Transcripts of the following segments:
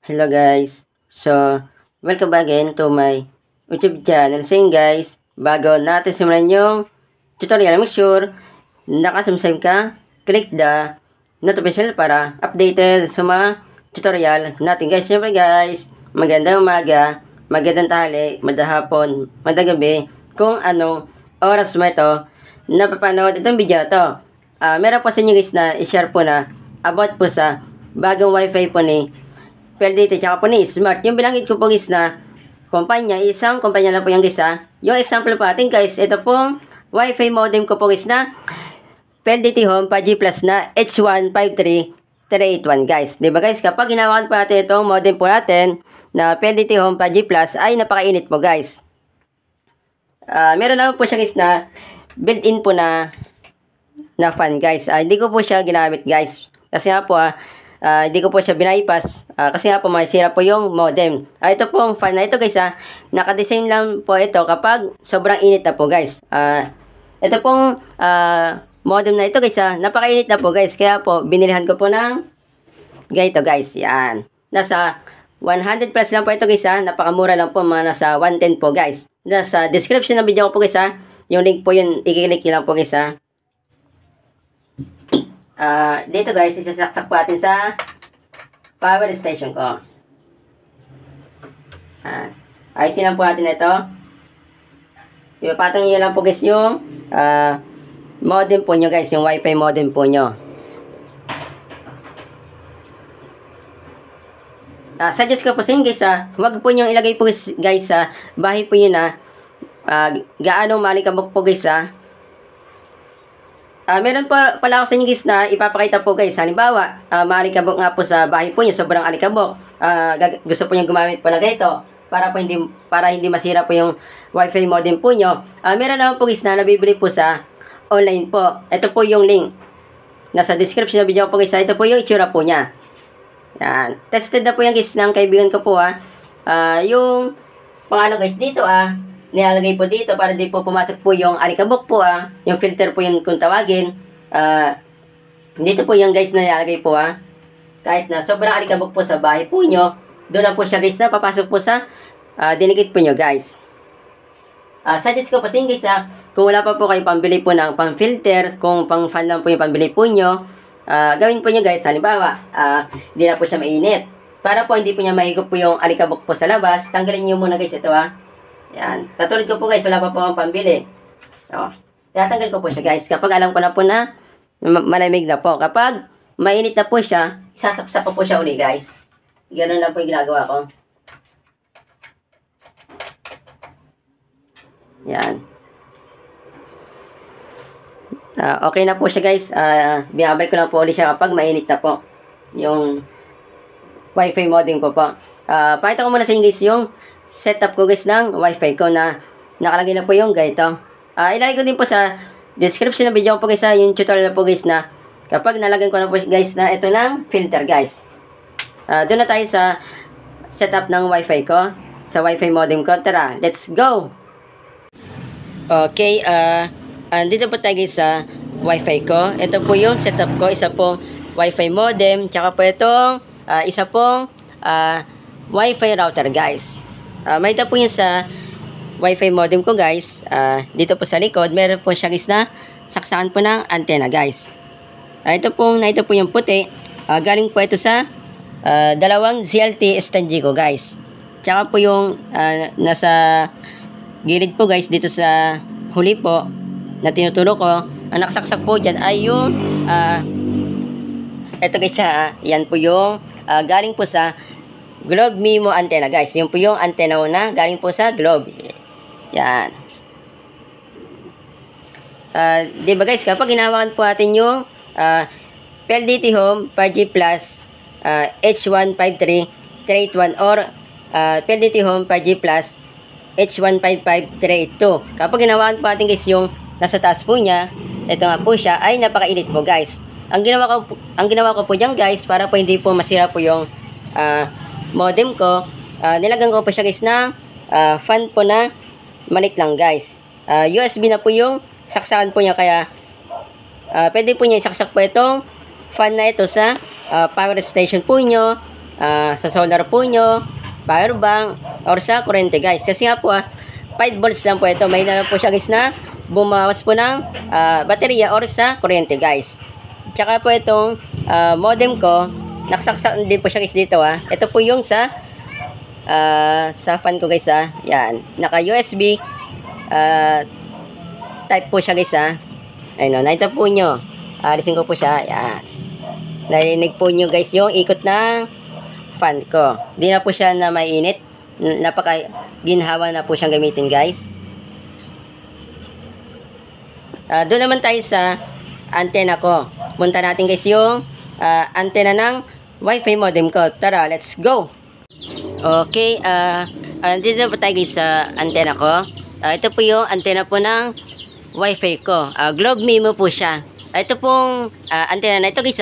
Hello guys. Welcome back again to my YouTube channel. So guys, bago natin simulan yung tutorial, make sure nakasubscribe ka, click the notification para updated sa mga tutorial natin guys. Siyempre guys, magandang umaga, magandang tanghali, madahapon, madagabi, kung anong oras mo ito napapanood itong video to. Meron po sa inyo guys na i-share po na about po sa bagong wifi po ni PLDT tsaka po ni Smart. Yung binanggit ko po guys na kumpanya, isang kumpanya lang po yung guys ha. Yung example po natin guys, ito pong wifi modem ko po guys na PLDT Home 5G Plus na H153381 guys. Diba guys, kapag ginawakan po natin itong modem po natin na PLDT Home 5G Plus ay napakainit po guys. Meron naman po siya guys na built-in po na fan guys. Hindi ko po siya ginamit guys. Kasi nga po hindi ko po siya binaypas kasi nga po masira po yung modem. Ito pong fan na ito guys nakadesign lang po ito kapag sobrang init na po guys. Ito pong modem na ito guys napakainit na po guys. Kaya po binilihan ko po ng ganito guys. Yan. Nasa 100 plus lang po ito guys napakamura lang po, mga nasa 110 po guys. Nasa description ng video ko po guys yung link po yun, i-click nyo lang po guys dito guys, isasaksak po natin sa power station ko. Ayusin lang po natin ito. Ipapatong nyo lang po guys yung modem po nyo guys, yung wifi modem po nyo. Suggest ko po sa inyo guys huwag po nyo ilagay po guys sa bahay po yun gaano malikabok po guys meron pa pala ako sa inyo guys na ipapakita po guys. Halimbawa, maalikabok nga po sa bahay po nyo, sobrang alikabok. Gusto po nyo gumamit po na ganito para hindi masira po yung wifi modem po nyo. Meron naman po guys na nabibili po sa online po. Ito po yung link. Nasa description ng video po guys. Ito po yung itsura po niya. Yan. Tested na po yan guys ng kaibigan ko po yung pang guys dito nilalagay po dito para di po pumasok po yung alikabok po yung filter po yung kung tawagin. Dito po yung guys na nilalagay po kahit na sobrang alikabok po sa bahay po nyo, doon na po siya guys na papasok po sa dinikit po nyo guys. Suggest ko po sa inyo guys kung wala pa po kayo pambili po ng pang filter, kung pang fan lang po yung pambili po nyo, gawin po nyo guys. Halimbawa hindi na po siya mainit, para po hindi po niya mahigop po yung alikabok po sa labas. Tanggalin nyo muna guys ito yan. Katulad ko po guys, wala pa po akong pambili. Tatanggal ko po siya guys. Kapag alam ko na po na malamig na po. Kapag mainit na po siya, sasaksak ko po siya uli guys. Ganun lang po yung ginagawa ko. Yan. Okay na po siya guys. Binabalik ko lang po uli siya kapag mainit na po yung wifi modem ko po. Pakita ko muna sa inyo guys yung setup ko guys ng wifi ko na nakalagay na po yung ganito. Ilalagay ko din po sa description ng video po guys yung tutorial po guys na kapag nalagyan ko na po guys na ito ng filter guys. Doon na tayo sa setup ng wifi ko, sa wifi modem ko. Tara, let's go! Okay, dito po tayo guys sa wifi ko. Ito po yung setup ko, isa pong wifi modem, tsaka po itong isa pong wifi router guys. May ito po yun sa wifi modem ko guys. Dito po sa likod, meron po siya guys na saksakan po ng antenna guys. Ito po yung puti. Galing po ito sa dalawang ZLT STG ko guys. Tsaka po yung nasa gilid po guys, dito sa huli po na tinuturo ko, ang nakasaksak po dyan ay yung ito guys yan po yung galing po sa Globe Mimo antenna guys. Yung po yung antenna na galing po sa Globe. Yan. Diba guys, kapag ginawakan po natin yung PLDT Home 5G Plus H153381 or PLDT Home 5G Plus H155382. Kapag ginawakan po natin guys yung nasa taas po niya, ito nga po siya, ay napakainit po guys. Ang ginawa ko po dyan guys, para po hindi po masira po yung modem ko, nilagyan ko po siya guys ng fan po na maliit lang guys. USB na po yung saksakan po niya, kaya pwede po niya isaksak po itong fan na ito sa power station po nyo, sa solar po nyo, power bank, or sa kuryente guys. Kasi nga po 5 volts lang po ito. May na po siya guys na bumawas po ng baterya or sa kuryente guys. Tsaka po itong modem ko, nakasaksak din po siya guys dito Ito po yung sa fan ko guys Yan, naka USB type po siya guys Ayun nakita po nyo. Alisin ko po siya. Yan. Narinig po nyo guys yung ikot ng fan ko. Di na po siya na mainit. Napaka ginhawa na po siyang gamitin guys. Doon naman tayo sa antenna ko. Punta natin guys yung antenna ng Wi-Fi modem ko. Tara, let's go! Okay, dito na po tayo guys sa antenna ko. Ito po yung antenna po ng Wi-Fi ko. Globe Mimo po siya. Ito pong antenna na ito guys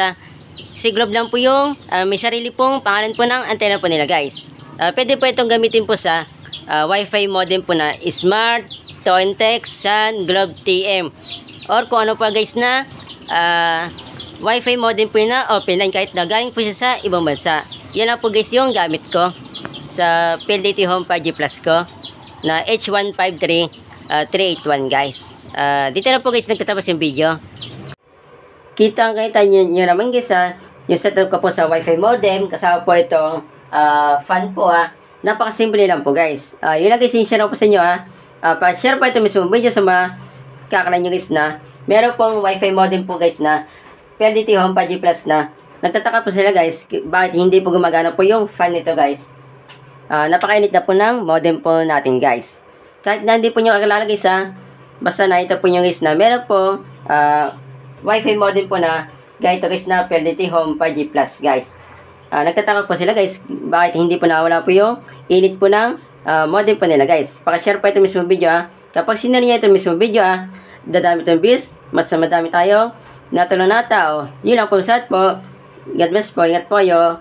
si Globe lang po yung may sarili pong pangalan po ng antenna po nila guys. Pwede po itong gamitin po sa Wi-Fi modem po na Smart, Tointex, Sun, Globe TM. Or kung ano pa guys na Wi-Fi modem po na open line kahit na galing po siya sa ibang bansa. Yan lang po guys yung gamit ko sa PLDT Home 5G Plus ko na H153381 guys. Dito na po guys nagtatapos yung video. Kita nyo naman guys yung setup ko po sa Wi-Fi modem. Kasama po itong fan po Napakasimple lang po guys. Yun lang guys yung share ko po sa inyo pa-share po ito mismo video sa mga kakalan nyo guys na meron pong Wi-Fi modem po guys na PLDT Home 5G Plus na nagtataka po sila guys bakit hindi po gumagana po yung fan nito guys. Napakainit na po ng modem po natin guys. Kahit na hindi po nyo kakilala guys basta na ito po nyo guys na meron po Wi-Fi modem po na ganito guys na PLDT Home 5G Plus guys. Nagtataka po sila guys bakit hindi po nawala po yung init po ng modem po nila guys. Paka-share po ito mismo video Kapag sinare niya ito mismo video dadami itong views, mas madami tayo natulong na tao. Yun lang po sa po. God bless po, ingat po kayo.